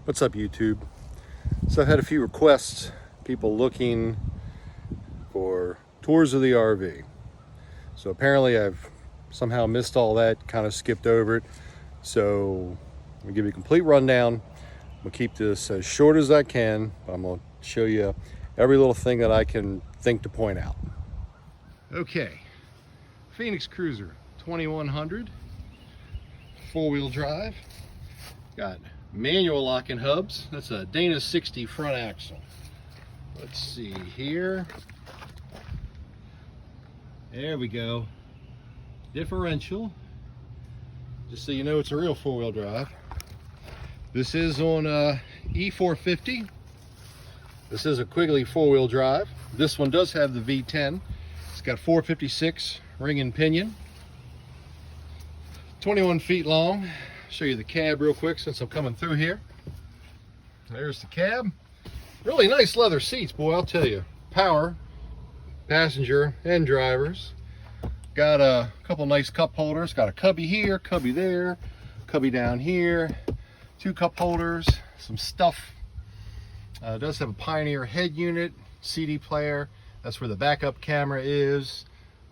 What's up, YouTube? So I've had a few requests, people looking for tours of the RV. So apparently I've somehow missed all that, kind of skipped over it. So I'm gonna give you a complete rundown. I'm gonna keep this as short as I can, but I'm gonna show you every little thing that I can think to point out. Okay, Phoenix Cruiser 2100, four-wheel drive. Got manual locking hubs. That's a Dana 60 front axle. Let's see here. There we go. Differential. Just so you know, it's a real four-wheel drive. This is on E450. This is a Quigley four-wheel drive. This one does have the V10. It's got 456 ring and pinion. 21 feet long. Show you the cab real quick since I'm coming through here. There's the cab. Really nice leather seats, boy, I'll tell you. Power, passenger and drivers. Got a couple nice cup holders. Got a cubby here, cubby there, cubby down here. Two cup holders, some stuff. It does have a Pioneer head unit, CD player. That's where the backup camera is.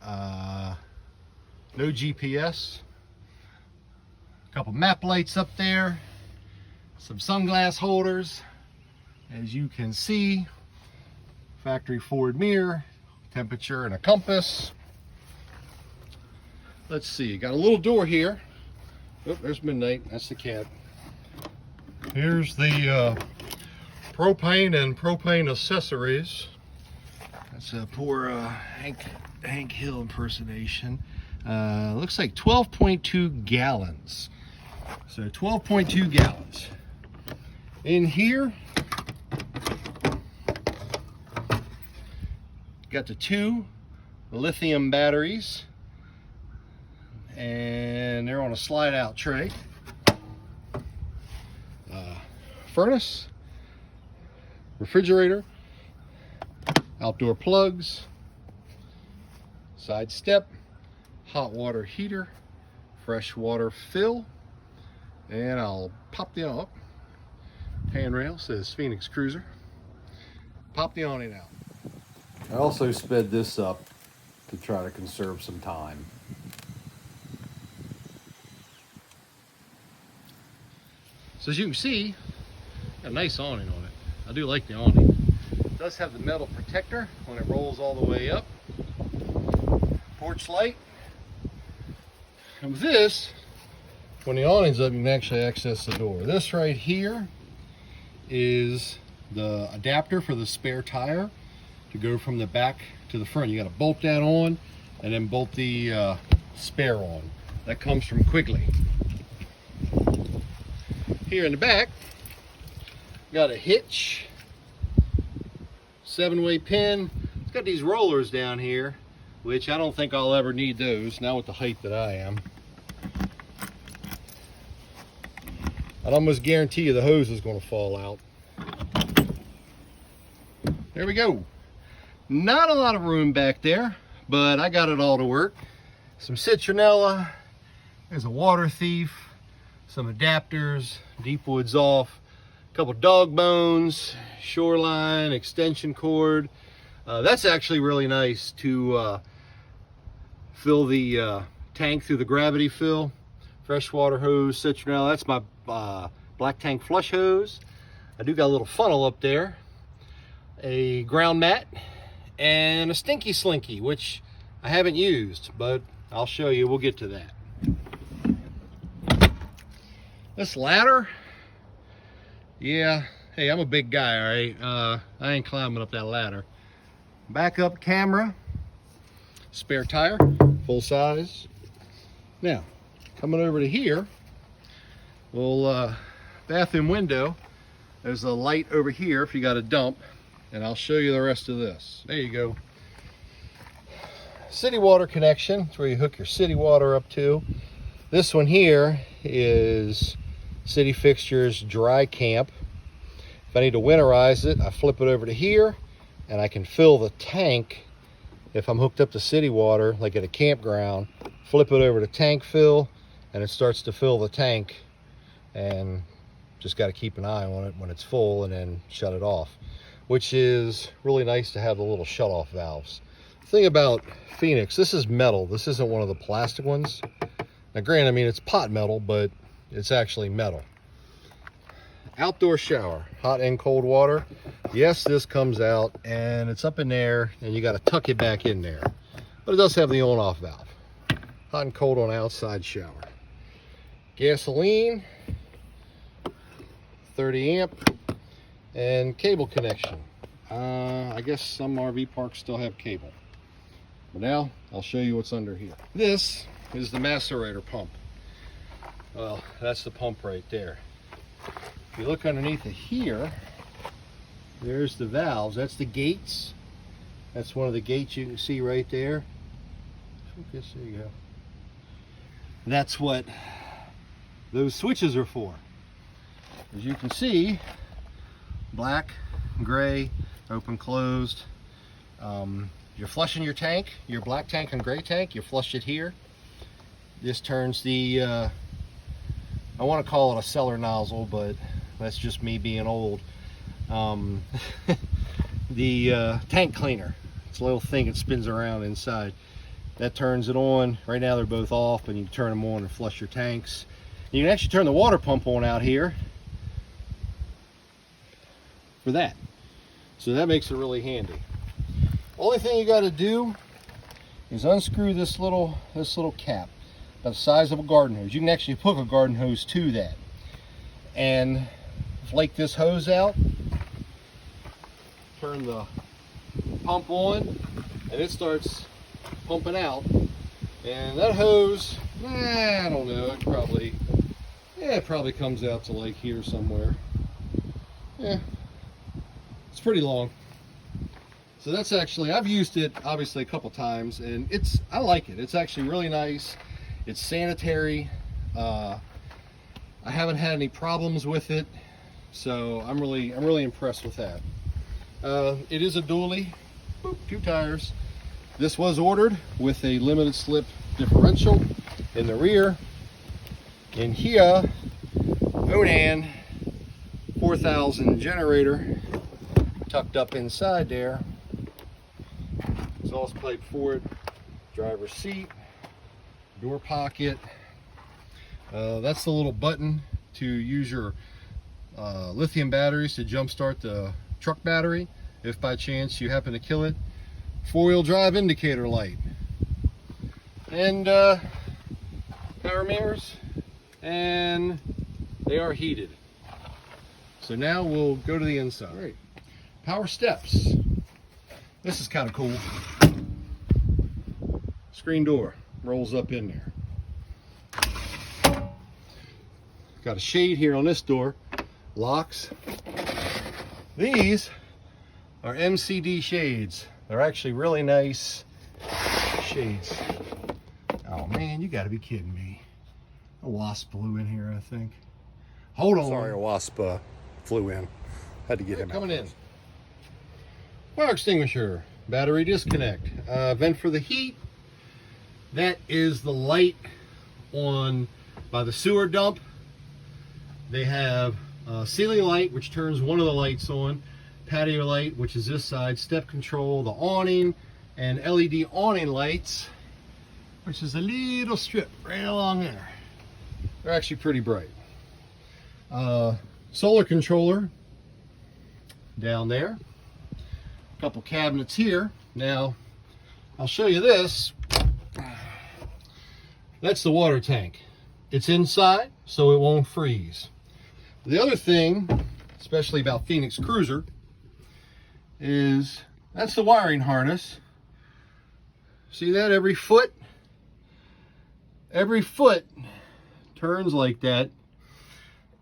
No GPS. Couple map lights up there, some sunglass holders, as you can see, factory Ford mirror, temperature and a compass. Let's see, got a little door here. Oh, there's midnight, that's the cab. Here's the propane and propane accessories. That's a poor Hank Hill impersonation. Looks like 12.2 gallons. So 12.2 gallons. In here, got the two lithium batteries, and they're on a slide out tray. Furnace, refrigerator, outdoor plugs, side step, hot water heater, fresh water fill, and I'll pop the up. Handrail says Phoenix Cruiser. Pop the awning out. I also sped this up to try to conserve some time. So as you can see, got a nice awning on it. I do like the awning. It does have the metal protector when it rolls all the way up. Porch light. And with this, when the awning's up, you can actually access the door. This right here is the adapter for the spare tire to go from the back to the front. You got to bolt that on and then bolt the spare on. That comes from Quigley. Here in the back, got a hitch, 7-way pin. It's got these rollers down here, which I don't think I'll ever need those, not with the height that I am. I'd almost guarantee you the hose is going to fall out. There we go. Not a lot of room back there, but I got it all to work. Some citronella, there's a water thief, some adapters, deep woods off, a couple dog bones, shoreline, extension cord. That's actually really nice to fill the tank through the gravity fill. Freshwater hose, citronella. That's my black tank flush hose. I do got a little funnel up there, a ground mat, and a stinky slinky, which I haven't used, but I'll show you. We'll get to that. This ladder, yeah, hey, I'm a big guy, all right? I ain't climbing up that ladder. Backup camera, spare tire, full size. Now, coming over to here, well, bathroom window, there's a light over here if you got a dump, and I'll show you the rest of this. There you go. City water connection, that's where you hook your city water up to. This one here is City Fixtures dry camp. If I need to winterize it, I flip it over to here, and I can fill the tank if I'm hooked up to city water, like at a campground. Flip it over to tank fill, and it starts to fill the tank, and Just got to keep an eye on it when it's full and then shut it off, which is really nice to have the little shut-off valves. The thing about Phoenix, this is metal. This isn't one of the plastic ones. Now granted, I mean, it's pot metal, but it's actually metal. Outdoor shower, hot and cold water. Yes, this comes out and it's up in there and you got to tuck it back in there. But it does have the on-off valve. Hot and cold on outside shower. Gasoline, 30 amp, and cable connection. I guess some RV parks still have cable. But now I'll show you what's under here. This is the macerator pump. Well, that's the pump right there. If you look underneath it here, there's the valves. That's the gates. That's one of the gates you can see right there. Focus, there you go. That's what those switches are for. As you can see, black, gray, open, closed. You're flushing your tank, your black tank and gray tank, you flush it here. This turns the, I want to call it a cellar nozzle, but that's just me being old. The tank cleaner. It's a little thing that spins around inside. That turns it on. Right now they're both off, and you can turn them on and flush your tanks. You can actually turn the water pump on out here for that. So that makes it really handy. Only thing you got to do is unscrew this little cap, about the size of a garden hose. You can actually hook a garden hose to that, and flake this hose out. Turn the pump on, and it starts pumping out. And that hose, I don't know, it probably comes out to like here somewhere. Yeah, it's pretty long. So that's actually, I've used it obviously a couple times, and I like it. It's actually really nice. It's sanitary. I haven't had any problems with it, so I'm really impressed with that. It is a dually, 2 tires. This was ordered with a limited slip differential in the rear. In here, Onan 4000 generator tucked up inside there. Exhaust pipe for it, driver's seat, door pocket. That's the little button to use your lithium batteries to jumpstart the truck battery if by chance you happen to kill it. 4-wheel drive indicator light, and power mirrors, and they are heated. So now we'll go to the inside. All right. Power steps. This is kind of cool. Screen door rolls up in there. Got a shade here on this door. Locks. These are MCD shades. They're actually really nice shades. Oh man, you gotta be kidding me. A wasp flew in here, I think. Hold on. Sorry, a wasp flew in. Had to get him coming in. Fire extinguisher, battery disconnect, vent for the heat. That is the light on by the sewer dump. They have ceiling light, which turns one of the lights on, patio light, which is this side, step control, the awning, and LED awning lights, which is a little strip right along there. They're actually pretty bright. Solar controller down there. A couple cabinets here. Now, I'll show you this. That's the water tank. It's inside, so it won't freeze. The other thing, especially about Phoenix Cruiser, is that's the wiring harness. See that? Every foot turns like that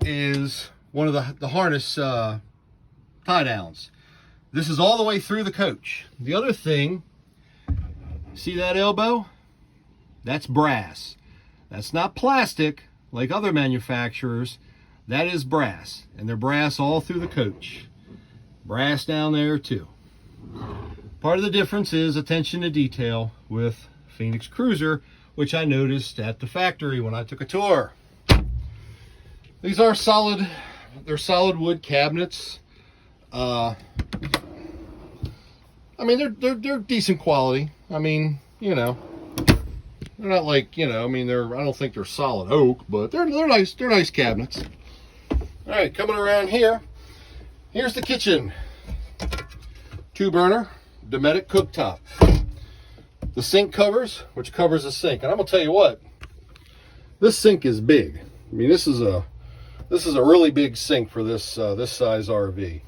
is one of the harness tie downs. This is all the way through the coach. The other thing, see that elbow? That's brass. That's not plastic like other manufacturers. That is brass, and they're brass all through the coach. Brass down there too. Part of the difference is attention to detail with Phoenix Cruiser, which I noticed at the factory when I took a tour. These are solid they're solid wood cabinets. I mean, they're decent quality. I mean, you know, they're not like, you know, I mean, I don't think they're solid oak, but they're nice. They're nice cabinets. All right, coming around here, here's the kitchen. 2-burner Dometic cooktop. The sink covers, which covers the sink, and I'm gonna tell you what, this sink is big. I mean, this is a really big sink for this this size RV.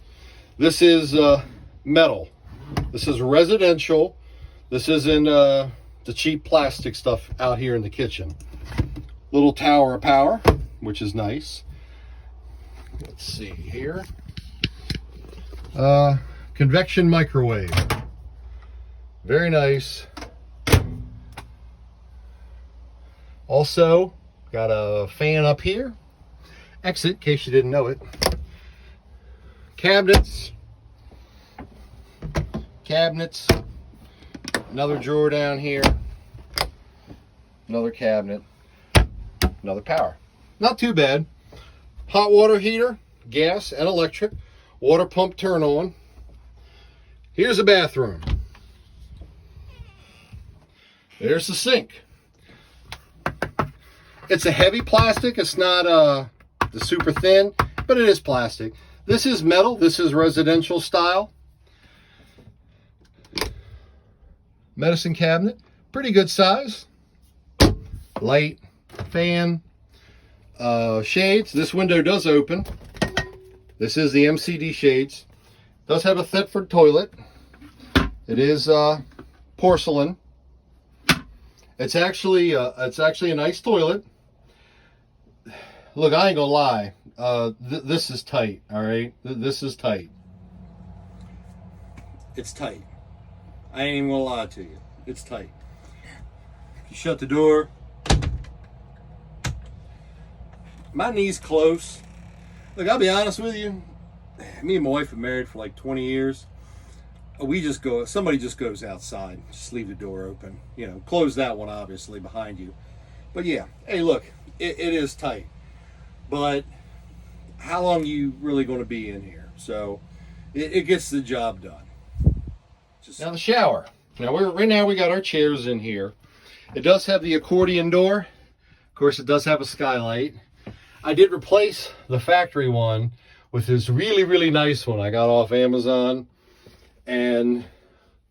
This is metal. This is residential. This isn't the cheap plastic stuff out here in the kitchen. Little tower of power, which is nice. Let's see here. Convection microwave. Very nice. Also, got a fan up here. Exit, in case you didn't know it. Cabinets. Another drawer down here. Another cabinet. Another power. Not too bad. Hot water heater, gas and electric. Water pump turn on. Here's the bathroom. There's the sink. It's a heavy plastic. It's not the super thin, but it is plastic. This is metal. This is residential style. Medicine cabinet, pretty good size. Light, fan, shades. This window does open. This is the MCD shades. Does have a Thetford toilet. It is porcelain. It's actually a nice toilet. Look, I ain't gonna lie. This is tight. All right, this is tight. It's tight. I ain't even gonna lie to you. It's tight. You shut the door. My knee's close. Look, I'll be honest with you. Me and my wife have been married for like 20 years. Somebody just goes outside. Just leave the door open. You know, close that one obviously behind you. But yeah, hey look, it is tight. But how long are you really going to be in here? So it gets the job done. Now the shower. Right now we got our chairs in here. It does have the accordion door. Of course, it does have a skylight. I did replace the factory one with this really, really nice one I got off Amazon. And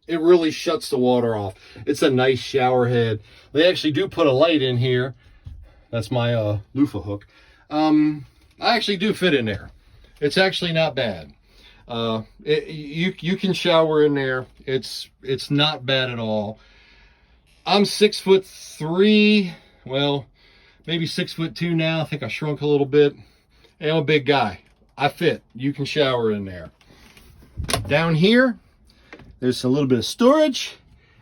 it really shuts the water off. It's a nice shower head. They actually do put a light in here. That's my loofah hook. I actually do fit in there. It's actually not bad. You can shower in there. It's not bad at all. I'm 6'3", well, maybe 6'2" now. I think I shrunk a little bit. And I'm a big guy. I fit. You can shower in there. Down here, there's a little bit of storage,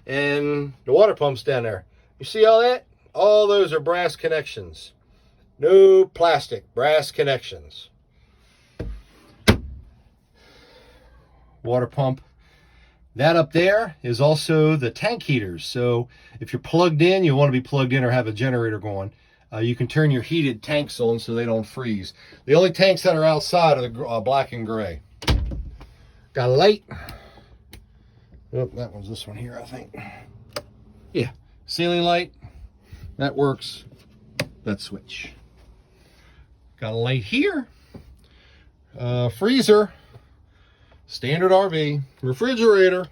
and the water pump's down there. You see all that? All those are brass connections. No plastic, brass connections. Water pump. That up there is also the tank heaters. So if you're plugged in, you want to be plugged in or have a generator going. You can turn your heated tanks on so they don't freeze. The only tanks that are outside are the black and gray. Got a light. Oh, that one's this one here, I think. Yeah, ceiling light. That works. That switch. Got a light here. Freezer. Standard RV. Refrigerator.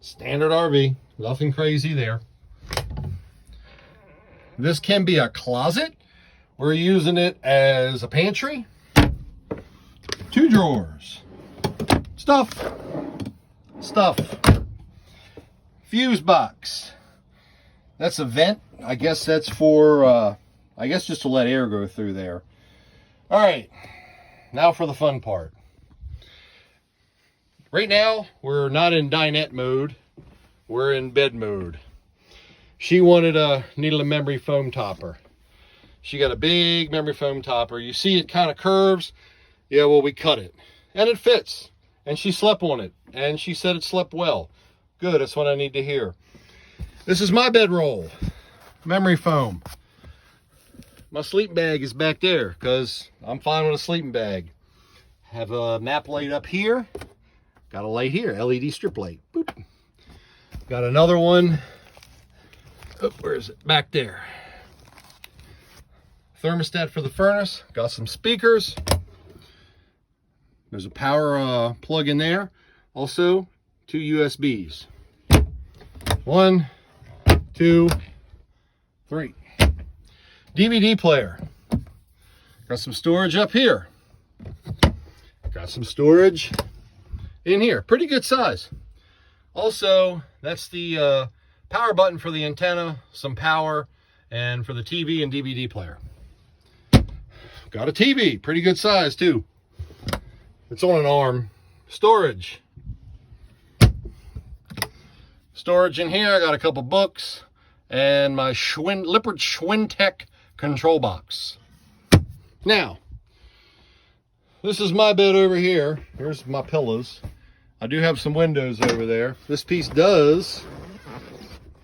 Standard RV. Nothing crazy there. This can be a closet. We're using it as a pantry. 2 drawers. Stuff. Fuse box. That's a vent. I guess that's for, I guess just to let air go through there. All right. Now for the fun part. Right now, we're not in dinette mode. We're in bed mode. She needed a memory foam topper. She got a big memory foam topper. You see it kind of curves. Yeah, well, we cut it. And it fits. And she slept on it. And she said it slept well. Good, that's what I need to hear. This is my bedroll. Memory foam. My sleeping bag is back there because I'm fine with a sleeping bag. Have a map light up here. Got a light here, LED strip light. Boop. Got another one. Oh, where is it? Back there. Thermostat for the furnace. Got some speakers. There's a power plug in there. Also, 2 USBs. 1, 2, 3. DVD player. Got some storage up here. Got some storage in here. Pretty good size. Also, that's the power button for the antenna, some power, and for the TV and DVD player. Got a TV. Pretty good size, too. It's on an arm. Storage. Storage in here. I got a couple books and my Lippert Schwintek control box. Now, this is my bed over here. Here's my pillows. I do have some windows over there. This piece does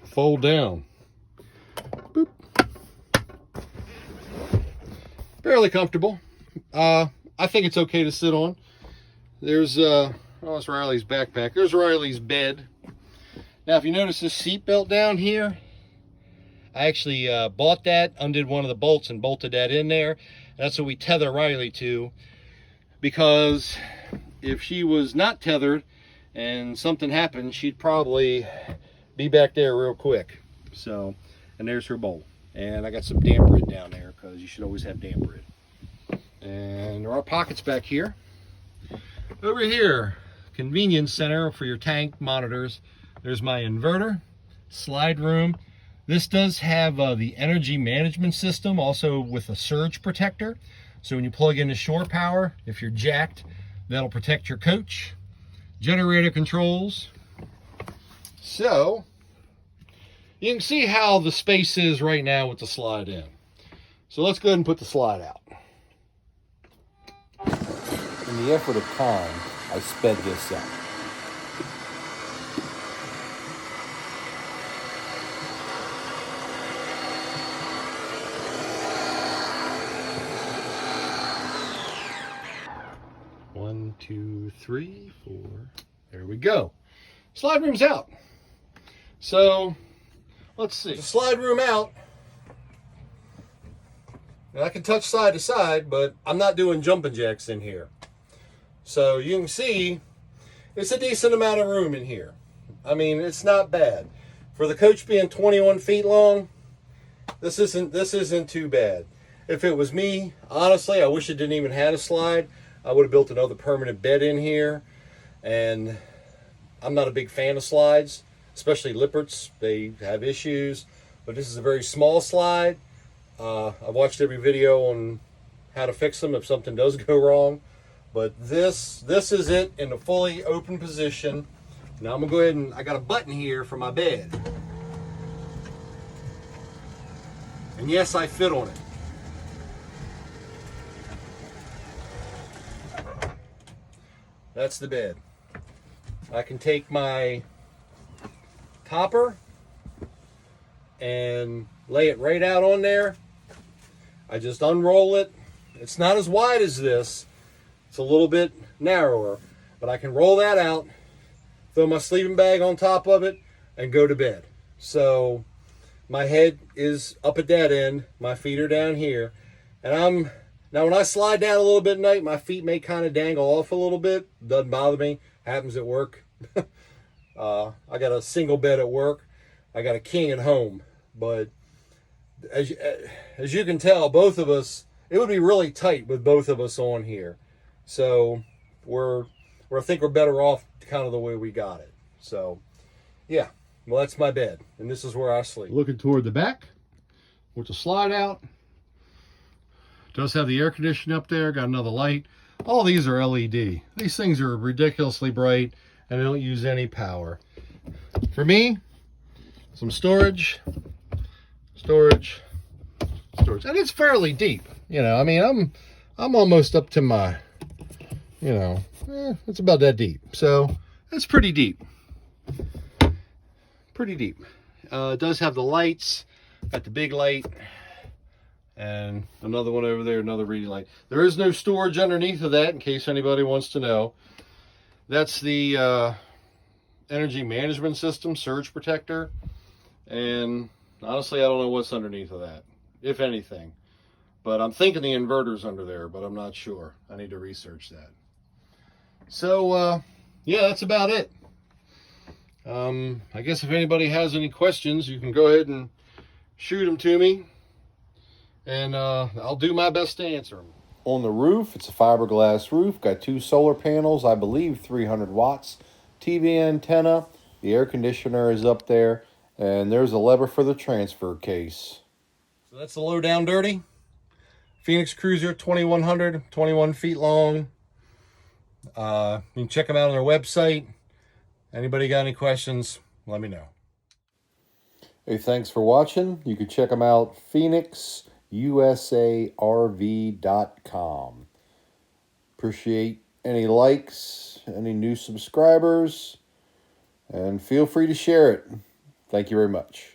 fold down. Boop. Fairly comfortable. I think it's okay to sit on. There's it's Riley's backpack. There's Riley's bed. Now, if you notice this seat belt down here, I actually bought that, undid one of the bolts and bolted that in there. That's what we tether Riley to, because if she was not tethered and something happened, she'd probably be back there real quick. So, and there's her bowl. And I got some damp rid down there, because you should always have damp rid. And there are pockets back here. Over here, convenience center for your tank monitors. There's my inverter, slide room. This does have the energy management system, also with a surge protector. So when you plug into shore power, if you're jacked, that'll protect your coach. Generator controls. So, you can see how the space is right now with the slide in. So let's go ahead and put the slide out. In the effort of time, I sped this up. One, two, three, four. There we go. Slide room's out. So, let's see. The slide room out. Now, I can touch side to side, but I'm not doing jumping jacks in here. So you can see it's a decent amount of room in here. I mean, it's not bad. For the coach being 21 feet long, this isn't too bad. If it was me, honestly, I wish it didn't even have a slide. I would have built another permanent bed in here. And I'm not a big fan of slides, especially Lipperts. They have issues. But this is a very small slide. I've watched every video on how to fix them if something does go wrong. But this is it in a fully open position. Now I'm gonna go ahead and I got a button here for my bed. And yes, I fit on it. That's the bed. I can take my topper and lay it right out on there. I just unroll it. It's not as wide as this. It's a little bit narrower, but I can roll that out, throw my sleeping bag on top of it, and go to bed. So my head is up at that end, my feet are down here, and now when I slide down a little bit at night, my feet may kind of dangle off a little bit. Doesn't bother me. Happens at work. I got a single bed at work. I got a king at home. But as you can tell, both of us, it would be really tight with both of us on here. So I think we're better off kind of the way we got it. So yeah, well, that's my bed, and this is where I sleep. Looking toward the back with the slide out. Does have the air conditioning up there, got another light. All these are LED. These things are ridiculously bright and they don't use any power. For me, some storage, and it's fairly deep. You know, I mean, I'm almost up to my, you know, it's about that deep. So it's pretty deep. Pretty deep. It does have the lights, got the big light, And another one over there, another reading light. There is no storage underneath of that, in case anybody wants to know. That's the energy management system, surge protector. And honestly, I don't know what's underneath of that, if anything. But I'm thinking the inverter's under there, but I'm not sure. I need to research that. So, yeah, that's about it. I guess if anybody has any questions, you can go ahead and shoot them to me. And I'll do my best to answer them. On the roof, it's a fiberglass roof. Got 2 solar panels, I believe 300 watts. TV antenna. The air conditioner is up there. And there's a lever for the transfer case. So that's the low down dirty. Phoenix Cruiser 2100, 21 feet long. You can check them out on their website. Anybody got any questions, let me know. Hey, thanks for watching. You can check them out, phoenixusarv.com. Appreciate any likes, any new subscribers, and feel free to share it. Thank you very much.